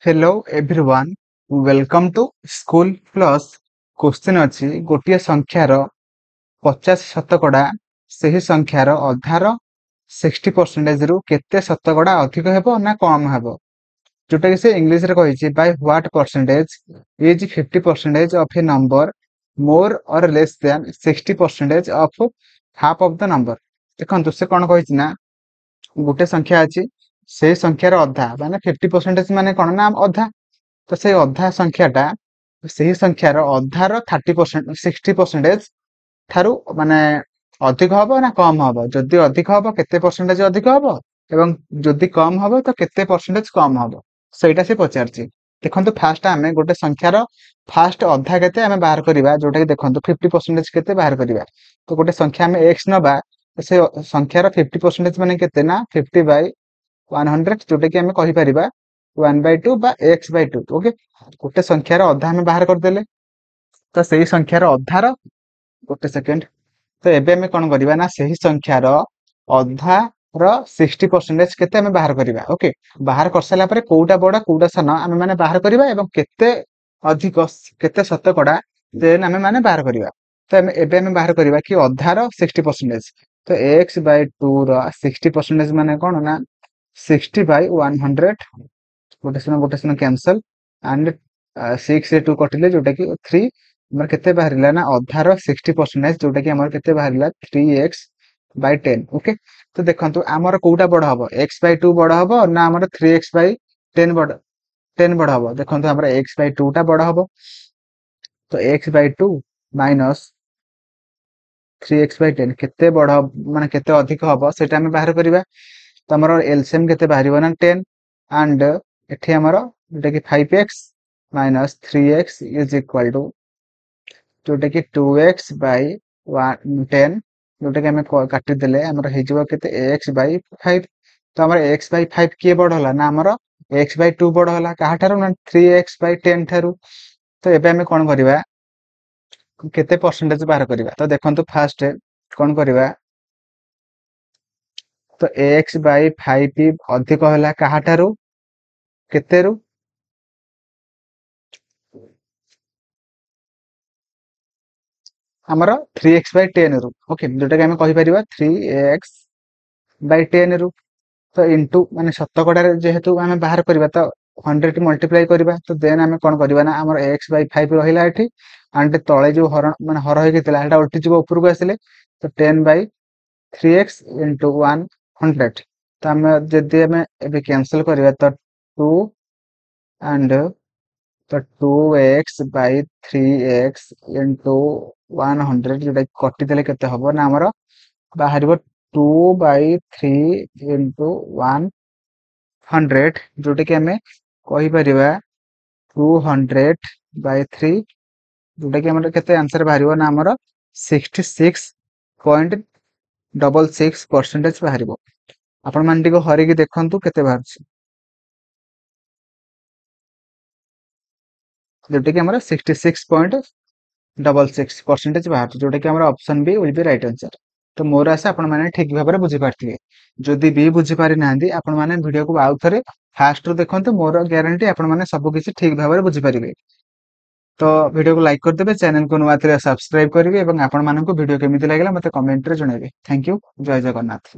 Hello everyone welcome to school plus question अछि गोटे संख्यार 50 शतकड़ा सही संख्यार अधार 60% रु केते शतकड़ा अधिक हेबो ना कम हेबो जोटा कि से इंग्लिश रे कहिछि by what percentage is 50% of a number more or less than 60% of half of the number. देखंतु से कोन कहिछि ना गोटे संख्या अछि से संख्यार अधा माने 50% माने कोन ना अधा। तो से अधा संख्याटा सही संख्यार अधार 30% 60% ठारू माने अधिक हबो ना कम हबो जदि अधिक हबो केते परसेंटेज अधिक हबो एवं जदि कम हबो तो केते परसेंटेज कम हबो सेटा से पचारछि। देखंतु फास्ट आमे गोटे संख्यार फास्ट अधा केते आमे बाहर करिबा जोटा कि देखंतु 50% केते बाहर करिबा। तो गोटे संख्या आमे x नबा से संख्यार 50% माने केते ना 50/100 जोटा कि आमे कहि परिबा 1/2 बा x/2। ओके गोटे संख्यार अधा आमे बाहर कर देले तो सेही संख्यार अधार गोटे सेकेंड तो एबे आमे कोन करिबा ना सेही संख्यार अधार 60% केते आमे बाहर करिबा। ओके बाहर कर साला परे कोउटा बडा कोउटा सान आमे माने बाहर करिबा एवं केते अधिक केते शतकड़ा देन आमे माने बाहर करिबा। तो एबे आमे बाहर करिबा कि अधार 60% तो x/2 रो 60% माने कोन ना 60/100 गोटे सिना कैंसल एंड 6 रे 2 कटिले जोटा कि 3 हमर केते बाहरिला ना अधार 60% जोटा कि हमर केते बाहरिला 3x/10। ओके तो देखंतु हमर कोउटा बड हबो x/2 बड हबो ना हमर 3x/10 बड हबो। देखंतु हमर x/2 टा बड हबो तो x/2 माइनस 3x/10 केते बड माने केते अधिक हबो सेटा हम बाहर करिबा। तो हमर एलसीएम केते बाहरिबो ना 10 एंड एठी हमर जोटा कि 5x minus 3x is equal to जोटा कि 2x/10 जोटा कि हमें काटी देले हमर हे जबो केते x/5। तो हमर x/5 के बड होला ना हमर x/2 बड होला काहा ठारू ना 3x/10 ठारू। तो एबे हमें कोन करिबा केते परसेंटेज बाहर करिबा। तो देखंतु फास्ट कोन करिबा तो x/5 अधिक होला काहा ठारू केते रु हमर 3x/10 रु। ओके जोटा कि हमें कहि परिबा 3x/10 रु। तो इनटू माने शतकड़ा रे जेहेतु हमें बाहर करिबा तो 100 मल्टीप्लाई करिबा। तो देन हमें कोन करिबा ना हमर x/5 रहिला एठी एंड तळे जो हर माने हर होय गेतला एटा उल्टी जिवो ऊपर को आसिले तो 10/3x इनटू 100। तो हमें जदि हमें एबे कैंसिल करिबा तो 2 एंड तो 2x/3x इनटू 100 जोटा कटि देले केते हबो ना हमर बाहरिबो 2/3 इनटू 100 जोटा कि हमें कहि परिबा 200/3 जोटा कि हमर केते आंसर बाहरिबो ना हमर 66.66% बाहरिबो। आपण मान टिको हरि कि देखंतु केते बाहरछि जोटा कि हमर 66.66% बाहर जोटा कि हमर option B will be right answer. तो मोर आशा आपण माने ठीक भाबरे बुझी पारथिबे जदि बी बुझी पारि नांदी आपण माने वीडियो को आउ थरे फास्ट रो देखंतु मोर ग्यारंटी आपण माने सब किछि ठीक भाबरे बुझी पारिबे। तो वीडियो को लाइक कर देबे चैनल को नुवा थरे सब्सक्राइब करिवे एवं आपण माननको वीडियो केमिति लागला मते कमेंट रे जणाइबे। थैंक यू जय जगन्नाथ।